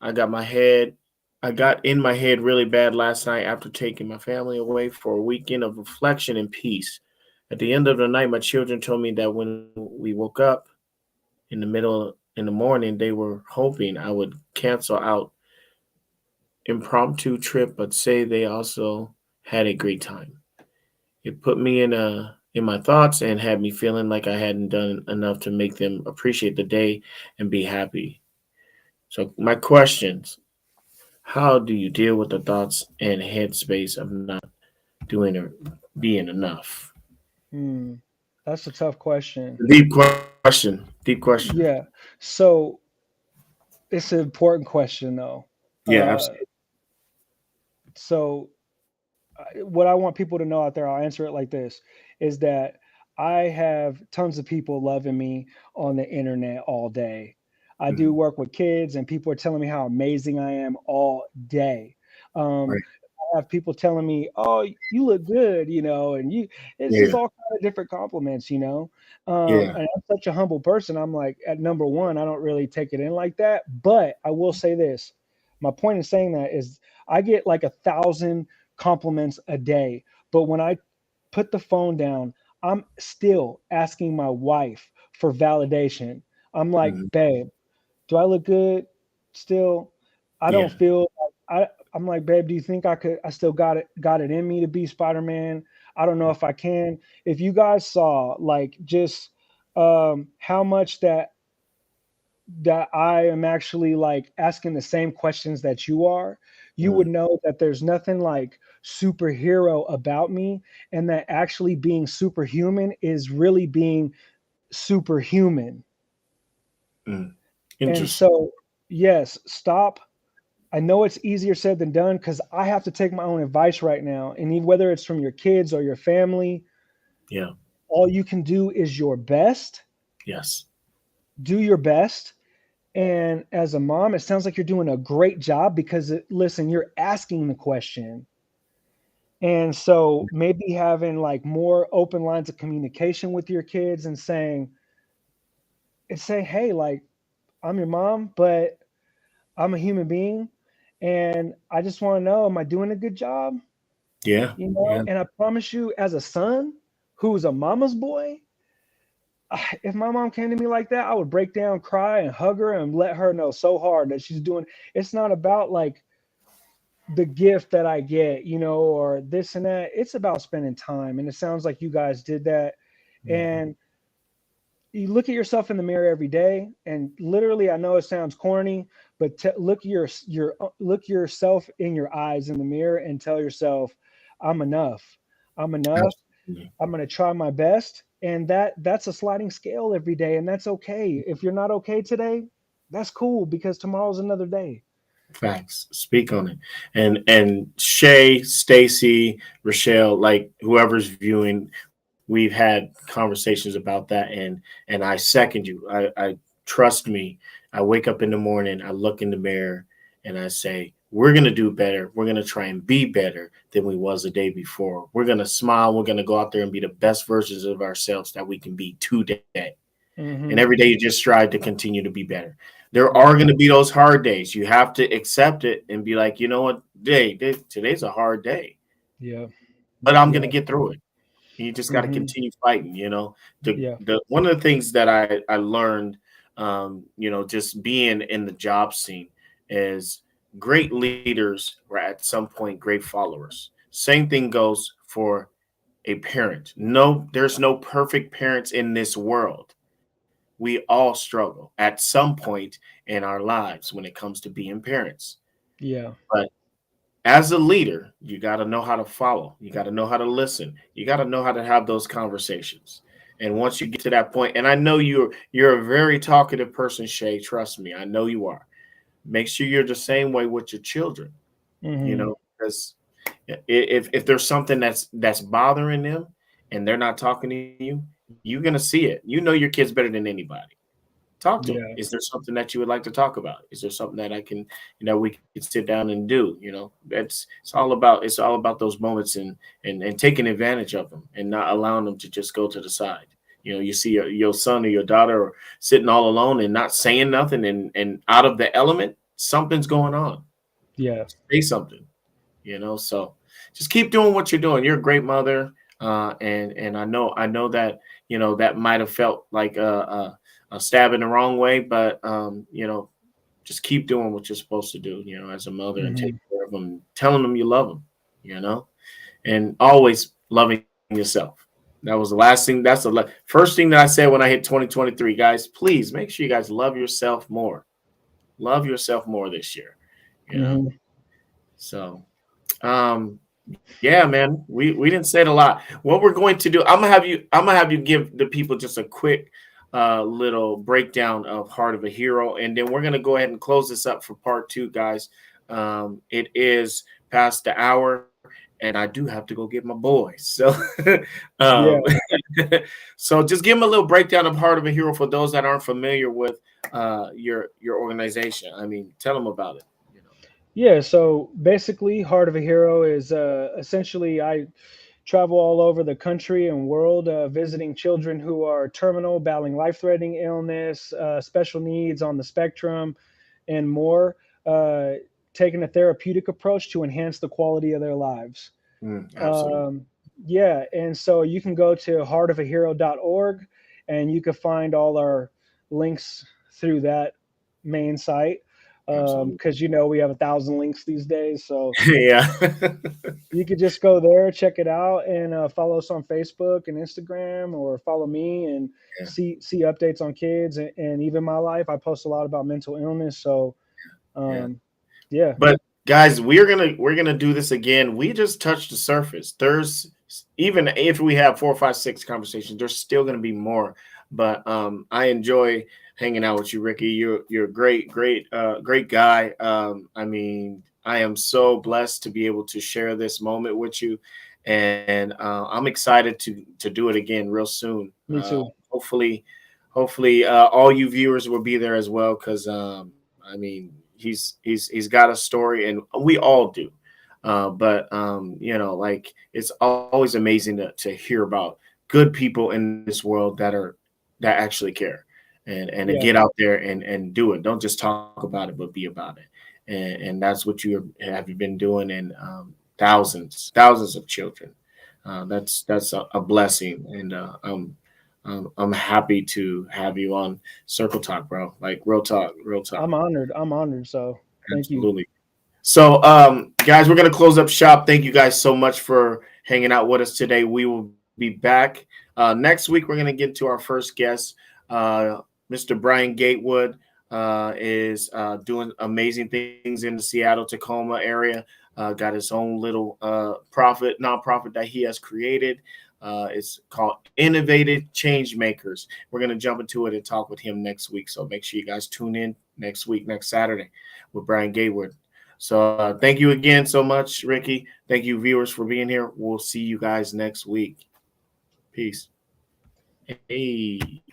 I got my head. I got in my head really bad last night after taking my family away for a weekend of reflection and peace. At the end of the night, my children told me that when we woke up in the morning, they were hoping I would cancel out impromptu trip, but say they also had a great time. It put me in my thoughts and had me feeling like I hadn't done enough to make them appreciate the day and be happy. So my questions: how do you deal with the thoughts and headspace of not doing or being enough? Hmm. That's a tough question. Deep question. Deep question. Yeah. So it's an important question though. Yeah, Uh, absolutely. so what I want people to know out there, I'll answer it like this, is that I have tons of people loving me on the internet all day. I do Mhm. work with kids and people are telling me how amazing I am all day. Um, Right. I have people telling me, "Oh, you look good," and it's just Yeah. all kind of different compliments. Yeah. And I'm such a humble person. I'm like, at number one, I don't really take it in like that. But I will say this. My point in saying that is I get like 1,000 compliments a day. But when I put the phone down, I'm still asking my wife for validation. I'm like, Mhm. babe, do I look good still? I don't Yeah. feel I'm like, babe, do you think I still got it in me to be Spider-Man? I don't know if I can. If you guys saw, like, just how much that I am actually, like, asking the same questions that you are, you would Mhm. know that there's nothing like superhero about me, and that actually being superhuman is really being superhuman. Mhm. And Interesting. so, yes, stop. I know it's easier said than done because I have to take my own advice right now. And whether it's from your kids or your family, Yeah. all you can do is your best. Yes. Do your best. And as a mom, it sounds like you're doing a great job because, listen, you're asking the question. And so maybe having like more open lines of communication with your kids and saying, hey, like, I'm your mom, but I'm a human being, and I just want to know, am I doing a good job? Yeah. Yeah. And I promise you, as a son who's a mama's boy, if my mom came to me like that, I would break down, cry, and hug her and let her know so hard that she's doing. It's not about like the gift that I get, or this and that. It's about spending time. And it sounds like you guys did that. Mhm. And you look at yourself in the mirror every day, and literally, I know it sounds corny, but look look yourself in your eyes in the mirror and tell yourself, I'm enough. I'm enough. Absolutely. I'm going to try my best. And that's a sliding scale every day. And that's okay. If you're not okay today, that's cool, because tomorrow's another day. Facts. Speak on it. And Shay, Stacy, Rochelle, like whoever's viewing, we've had conversations about that, and I second you. I trust me. I wake up in the morning, I look in the mirror, and I say, we're gonna do better. We're gonna try and be better than we was the day before. We're gonna smile. We're gonna go out there and be the best versions of ourselves that we can be today. And Hmm. every day you just strive to continue to be better. There Yeah. are going to be those hard days. You have to accept it and be like, you know what, today's a hard day, Yeah. but I'm going to Yeah. get through it. You just got to Hmm. continue fighting. Yeah. The one of the things that I learned, just being in the job scene, is great leaders were at some point great followers. Same thing goes for a parent. No, there's no perfect parents in this world. We all struggle at some point in our lives when it comes to being parents. Yeah. But as a leader, you got to know how to follow. You got to know how to listen. You got to know how to have those conversations. And once you get to that point, and I know you're a very talkative person, Shay. Trust me, I know you are. Make sure you're the same way with your children. Hmm. Because if there's something that's bothering them and they're not talking to you, you're gonna see it. You know your kids better than anybody. Talk to them. Yeah. Is there something that you would like to talk about? Is there something that I can, we can sit down and do? It's all about those moments, and taking advantage of them and not allowing them to just go to the side. You see your son or your daughter sitting all alone and not saying nothing, and out of the element, something's going on. Yeah. Say something. So just keep doing what you're doing. You're a great mother, and I know that that might have felt like a stab in the wrong way, but just keep doing what you're supposed to do, as a mother, and take Hmm. care of them, telling them you love them, you know, and always loving yourself. That was the last thing. That's the first thing that I said when I hit 2023, guys. Please make sure you guys love yourself more. Love yourself more this year, you know. Hmm. So yeah, man, we didn't say it a lot. What we're going to do, I'm gonna have you give the people just a quick little breakdown of Heart of a Hero, and then we're gonna go ahead and close this up for part two, guys. It is past the hour, and I do have to go get my boys. So, um, Yeah. so just give them a little breakdown of Heart of a Hero for those that aren't familiar with your organization. I mean, tell them about it. Yeah. So basically, Heart of a Hero is essentially I travel all over the country and world visiting children who are terminal, battling life threatening illness, special needs on the spectrum, and more, uh, taking a therapeutic approach to enhance the quality of their lives. Absolutely. Um, yeah, and so you can go to heartofahero.org and you can find all our links through that main site, Absolutely. because we have 1,000 links these days. So Yeah. you could just go there, check it out, and follow us on Facebook and Instagram, or follow me and Yeah. see updates on kids, and even my life. I post a lot about mental illness. So Yeah. um, yeah. But guys, we're gonna do this again. We just touched the surface. There's, even if we have 4, 5, 6 conversations, there's still gonna be more. But I enjoy hanging out with you, Ricky. You're a great guy. I mean, I am so blessed to be able to share this moment with you, and I'm excited to do it again real soon. Me too. Hopefully, all you viewers will be there as well, because I mean, he's got a story, and we all do. But like it's always amazing to hear about good people in this world that actually care and to Yeah, get out there and do it. Don't just talk about it, but be about it. And that's what you have been doing, and thousands of children. That's a blessing, and I'm happy to have you on Circle Talk, bro. Like real talk, real talk. I'm honored. I'm honored. So thank you. Absolutely. So, guys, we're gonna close up shop. Thank you guys so much for hanging out with us today. We will be back next week. We're gonna get to our first guest, uh, Mr. Brian Gatewood. Is doing amazing things in the Seattle Tacoma area. Got his own little nonprofit that he has created. It's called Innovative Change Makers. We're gonna jump into it and talk with him next week. So make sure you guys tune in next week, next Saturday, with Brian Gatewood. So thank you again so much, Ricky. Thank you, viewers, for being here. We'll see you guys next week. Peace. Hey.